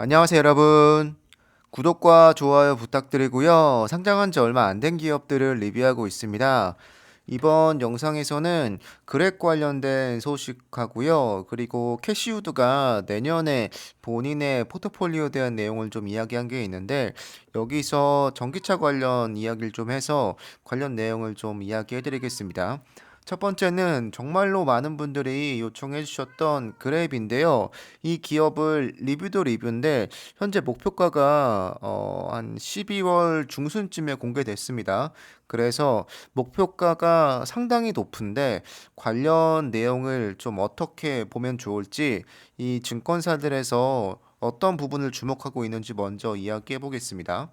안녕하세요, 여러분. 구독과 좋아요 부탁드리고요. 상장한 지 얼마 안 된 기업들을 리뷰하고 있습니다. 이번 영상에서는 그렉 관련된 소식하고요. 그리고 캐시우드가 내년에 본인의 포트폴리오에 대한 내용을 좀 이야기한 게 있는데 여기서 전기차 관련 이야기를 좀 해서 관련 내용을 좀 이야기해 드리겠습니다. 첫 번째는 정말로 많은 분들이 요청해 주셨던 그랩인데요. 이 기업을 리뷰도 리뷰인데 현재 목표가가 한 12월 중순쯤에 공개됐습니다. 그래서 목표가가 상당히 높은데 관련 내용을 좀 어떻게 보면 좋을지 이 증권사들에서 어떤 부분을 주목하고 있는지 먼저 이야기해 보겠습니다.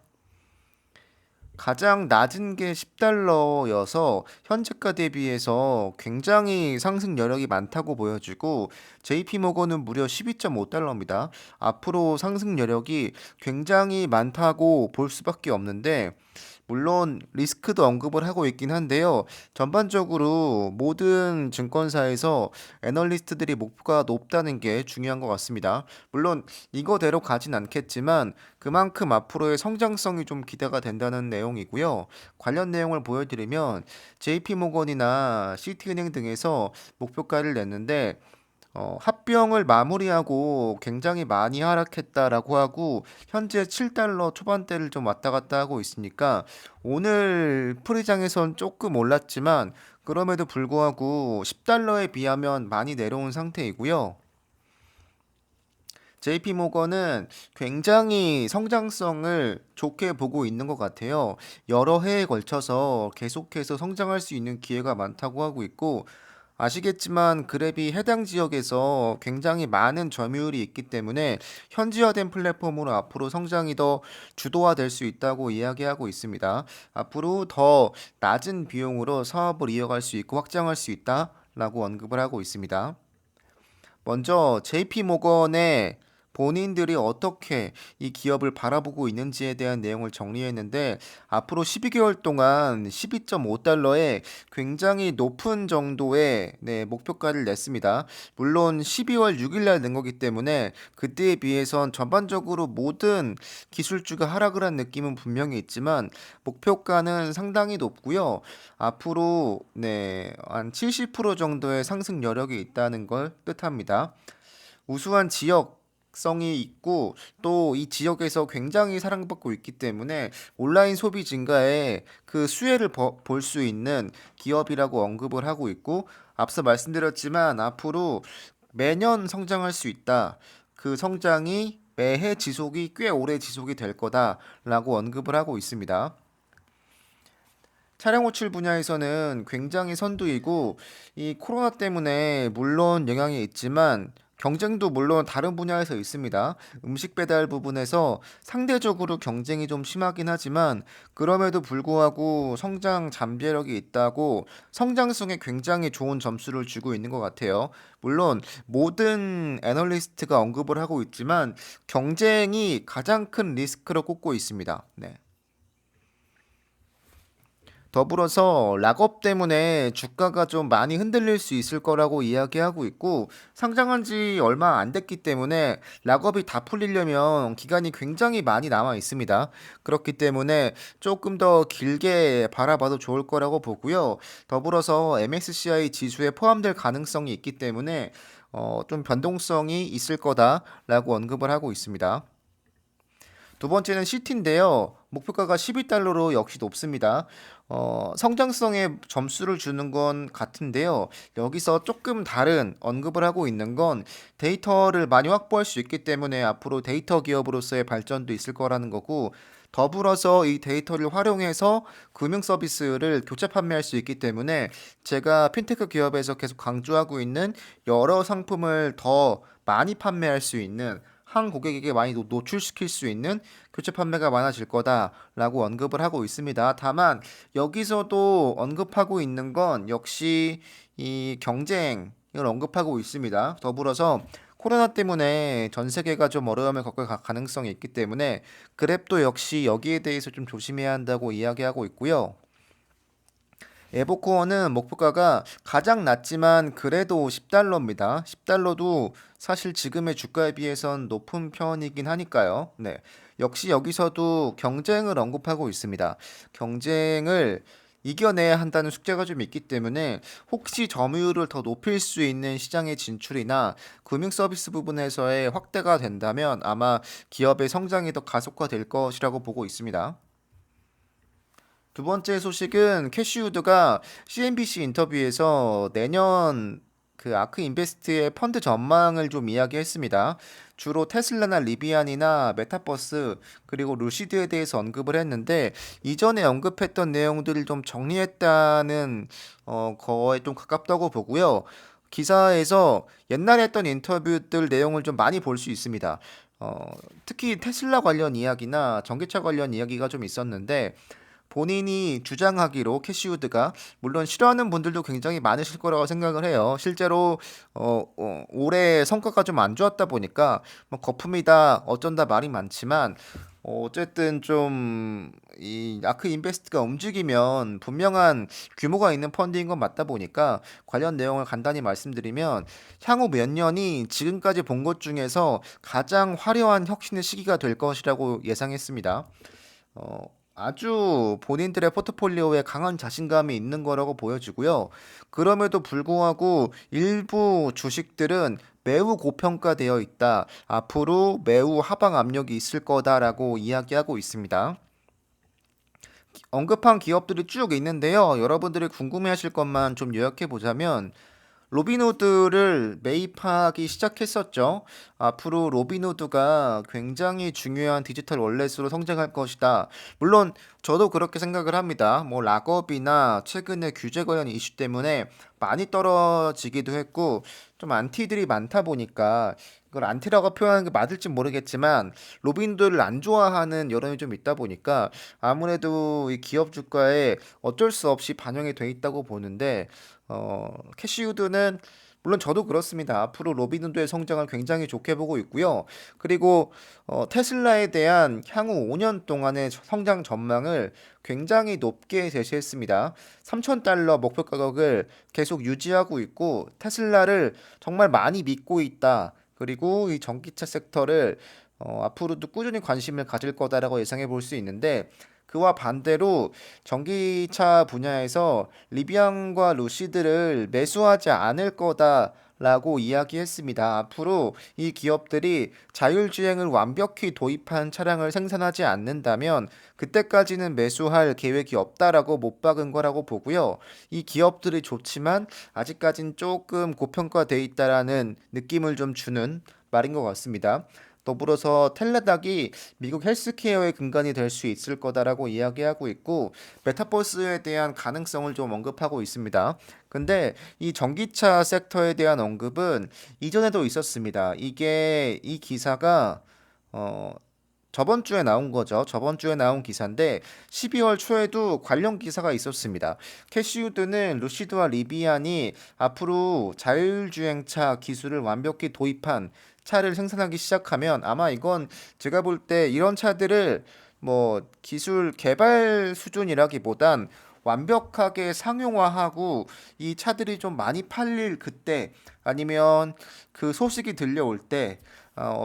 가장 낮은 게 10달러여서 현재가 대비해서 굉장히 상승 여력이 많다고 보여지고 JP모건은 무려 12.5달러입니다. 앞으로 상승 여력이 굉장히 많다고 볼 수밖에 없는데 물론 리스크도 언급을 하고 있긴 한데요. 전반적으로 모든 증권사에서 애널리스트들이 목표가 높다는 게 중요한 것 같습니다. 물론 이거대로 가진 않겠지만 그만큼 앞으로의 성장성이 좀 기대가 된다는 내용이고요. 관련 내용을 보여드리면 JP모건이나 시티은행 등에서 목표가를 냈는데 합병을 마무리하고 굉장히 많이 하락했다라고 하고 현재 7달러 초반대를 좀 왔다 갔다 하고 있으니까 오늘 프리장에선 조금 올랐지만 그럼에도 불구하고 10달러에 비하면 많이 내려온 상태이고요. JP모건은 굉장히 성장성을 좋게 보고 있는 것 같아요. 여러 해에 걸쳐서 계속해서 성장할 수 있는 기회가 많다고 하고 있고 아시겠지만 그랩이 해당 지역에서 굉장히 많은 점유율이 있기 때문에 현지화된 플랫폼으로 앞으로 성장이 더 주도화될 수 있다고 이야기하고 있습니다. 앞으로 더 낮은 비용으로 사업을 이어갈 수 있고 확장할 수 있다라고 언급을 하고 있습니다. 먼저 JP 모건의 본인들이 어떻게 이 기업을 바라보고 있는지에 대한 내용을 정리했는데 앞으로 12개월 동안 12.5달러에 굉장히 높은 정도의 목표가를 냈습니다. 물론 12월 6일 날 낸 거기 때문에 그때에 비해선 전반적으로 모든 기술주가 하락을 한 느낌은 분명히 있지만 목표가는 상당히 높고요. 앞으로 한 70% 정도의 상승 여력이 있다는 걸 뜻합니다. 우수한 지역성이 있고 또 이 지역에서 굉장히 사랑받고 있기 때문에 온라인 소비 증가에 그 수혜를 볼 수 있는 기업이라고 언급을 하고 있고 앞서 말씀드렸지만 앞으로 매년 성장할 수 있다. 그 성장이 매해 지속이 꽤 오래 지속이 될 거다라고 언급을 하고 있습니다. 차량 호출 분야에서는 굉장히 선두이고 이 코로나 때문에 물론 영향이 있지만 경쟁도 물론 다른 분야에서 있습니다. 음식 배달 부분에서 상대적으로 경쟁이 좀 심하긴 하지만 그럼에도 불구하고 성장 잠재력이 있다고 성장성에 굉장히 좋은 점수를 주고 있는 것 같아요. 물론 모든 애널리스트가 언급을 하고 있지만 경쟁이 가장 큰 리스크로 꼽고 있습니다. 네. 더불어서 락업 때문에 주가가 좀 많이 흔들릴 수 있을 거라고 이야기하고 있고 상장한 지 얼마 안 됐기 때문에 락업이 다 풀리려면 기간이 굉장히 많이 남아 있습니다. 그렇기 때문에 조금 더 길게 바라봐도 좋을 거라고 보고요. 더불어서 MSCI 지수에 포함될 가능성이 있기 때문에 좀 변동성이 있을 거다라고 언급을 하고 있습니다. 두 번째는 시티인데요. 목표가가 12달러로 역시 높습니다. 성장성에 점수를 주는 건 같은데요. 여기서 조금 다른 언급을 하고 있는 건 데이터를 많이 확보할 수 있기 때문에 앞으로 데이터 기업으로서의 발전도 있을 거라는 거고 더불어서 이 데이터를 활용해서 금융 서비스를 교체 판매할 수 있기 때문에 제가 핀테크 기업에서 계속 강조하고 있는 여러 상품을 더 많이 판매할 수 있는 한 고객에게 많이 노출시킬 수 있는 교체 판매가 많아질 거다라고 언급을 하고 있습니다. 다만 여기서도 언급하고 있는 건 역시 이 경쟁을 언급하고 있습니다. 더불어서 코로나 때문에 전 세계가 좀 어려움을 겪을 가능성이 있기 때문에 그랩도 역시 여기에 대해서 좀 조심해야 한다고 이야기하고 있고요. 에보코어는 목표가가 가장 낮지만 그래도 10달러입니다. 10달러도 사실 지금의 주가에 비해선 높은 편이긴 하니까요. 네. 역시 여기서도 경쟁을 언급하고 있습니다. 경쟁을 이겨내야 한다는 숙제가 좀 있기 때문에 혹시 점유율을 더 높일 수 있는 시장의 진출이나 금융 서비스 부분에서의 확대가 된다면 아마 기업의 성장이 더 가속화될 것이라고 보고 있습니다. 두 번째 소식은 캐시우드가 CNBC 인터뷰에서 내년 그 아크 인베스트의 펀드 전망을 좀 이야기했습니다. 주로 테슬라나 리비안이나 메타버스 그리고 루시드에 대해서 언급을 했는데 이전에 언급했던 내용들을 좀 정리했다는 거에 좀 가깝다고 보고요. 기사에서 옛날에 했던 인터뷰들 내용을 좀 많이 볼 수 있습니다. 특히 테슬라 관련 이야기나 전기차 관련 이야기가 좀 있었는데 본인이 주장하기로 캐시우드가 물론 싫어하는 분들도 굉장히 많으실 거라고 생각을 해요. 실제로 올해 성과가 좀 안 좋았다 보니까 뭐 거품이다 어쩐다 말이 많지만 어쨌든 좀 이 아크 인베스트가 움직이면 분명한 규모가 있는 펀드인 건 맞다 보니까 관련 내용을 간단히 말씀드리면 향후 몇 년이 지금까지 본 것 중에서 가장 화려한 혁신의 시기가 될 것이라고 예상했습니다. 어, 아주 본인들의 포트폴리오에 강한 자신감이 있는 거라고 보여지고요. 그럼에도 불구하고 일부 주식들은 매우 고평가되어 있다. 앞으로 매우 하방 압력이 있을 거다라고 이야기하고 있습니다. 언급한 기업들이 쭉 있는데요. 여러분들이 궁금해하실 것만 좀 요약해 보자면 로빈후드를 매입하기 시작했었죠. 앞으로 로빈후드가 굉장히 중요한 디지털 월렛으로 성장할 것이다. 물론 저도 그렇게 생각을 합니다. 뭐 락업이나 최근에 규제 관련 이슈 때문에 많이 떨어지기도 했고 좀 안티들이 많다 보니까 이걸 안티라고 표현하는 게 맞을지 모르겠지만 로빈후드를 안 좋아하는 여론이 좀 있다 보니까 아무래도 이 기업 주가에 어쩔 수 없이 반영이 돼 있다고 보는데 캐시우드는 물론 저도 그렇습니다. 앞으로 로빈후드의 성장을 굉장히 좋게 보고 있고요. 그리고 테슬라에 대한 향후 5년 동안의 성장 전망을 굉장히 높게 제시했습니다. 3,000달러 목표 가격을 계속 유지하고 있고 테슬라를 정말 많이 믿고 있다. 그리고 이 전기차 섹터를 앞으로도 꾸준히 관심을 가질 거다라고 예상해 볼 수 있는데 그와 반대로 전기차 분야에서 리비안과 루시드를 매수하지 않을 거다라고 이야기했습니다. 앞으로 이 기업들이 자율주행을 완벽히 도입한 차량을 생산하지 않는다면 그때까지는 매수할 계획이 없다라고 못 박은 거라고 보고요. 이 기업들이 좋지만 아직까진 조금 고평가돼 있다라는 느낌을 좀 주는 말인 것 같습니다. 더불어서 텔레닥이 미국 헬스케어의 근간이 될 수 있을 거다라고 이야기하고 있고 메타버스에 대한 가능성을 좀 언급하고 있습니다. 근데 이 전기차 섹터에 대한 언급은 이전에도 있었습니다. 이게 이 기사가 어 저번 주에 나온 거죠. 저번 주에 나온 기사인데 12월 초에도 관련 기사가 있었습니다. 캐시우드는 루시드와 리비안이 앞으로 자율주행차 기술을 완벽히 도입한 차를 생산하기 시작하면 아마 이건 제가 볼 때 이런 차들을 뭐 기술 개발 수준이라기보단 완벽하게 상용화하고 이 차들이 좀 많이 팔릴 그때 아니면 그 소식이 들려올 때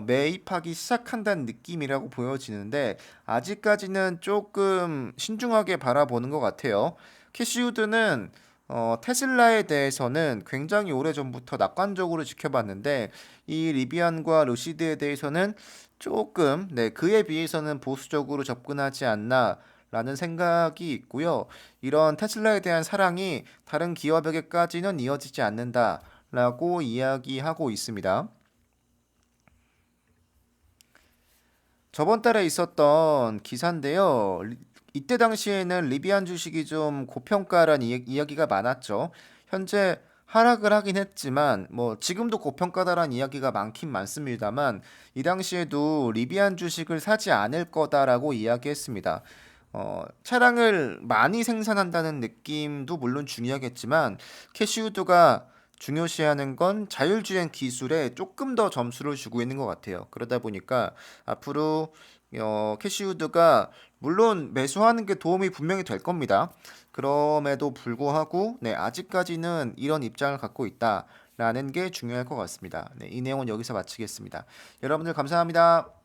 매입하기 시작한다는 느낌이라고 보여지는데 아직까지는 조금 신중하게 바라보는 것 같아요. 캐시우드는 테슬라에 대해서는 굉장히 오래전부터 낙관적으로 지켜봤는데 이 리비안과 루시드에 대해서는 조금 그에 비해서는 보수적으로 접근하지 않나 라는 생각이 있고요. 이런 테슬라에 대한 사랑이 다른 기업에게까지는 이어지지 않는다라고 이야기하고 있습니다. 저번 달에 있었던 기사인데요. 이때 당시에는 리비안 주식이 좀 고평가란 이야기가 많았죠. 현재 하락을 하긴 했지만 뭐 지금도 고평가다란 이야기가 많긴 많습니다만 이 당시에도 리비안 주식을 사지 않을 거다라고 이야기했습니다. 차량을 많이 생산한다는 느낌도 물론 중요하겠지만 캐시우드가 중요시하는 건 자율주행 기술에 조금 더 점수를 주고 있는 것 같아요. 그러다 보니까 앞으로 캐시우드가 물론 매수하는 게 도움이 분명히 될 겁니다. 그럼에도 불구하고 네, 아직까지는 이런 입장을 갖고 있다라는 게 중요할 것 같습니다. 네, 이 내용은 여기서 마치겠습니다. 여러분들 감사합니다.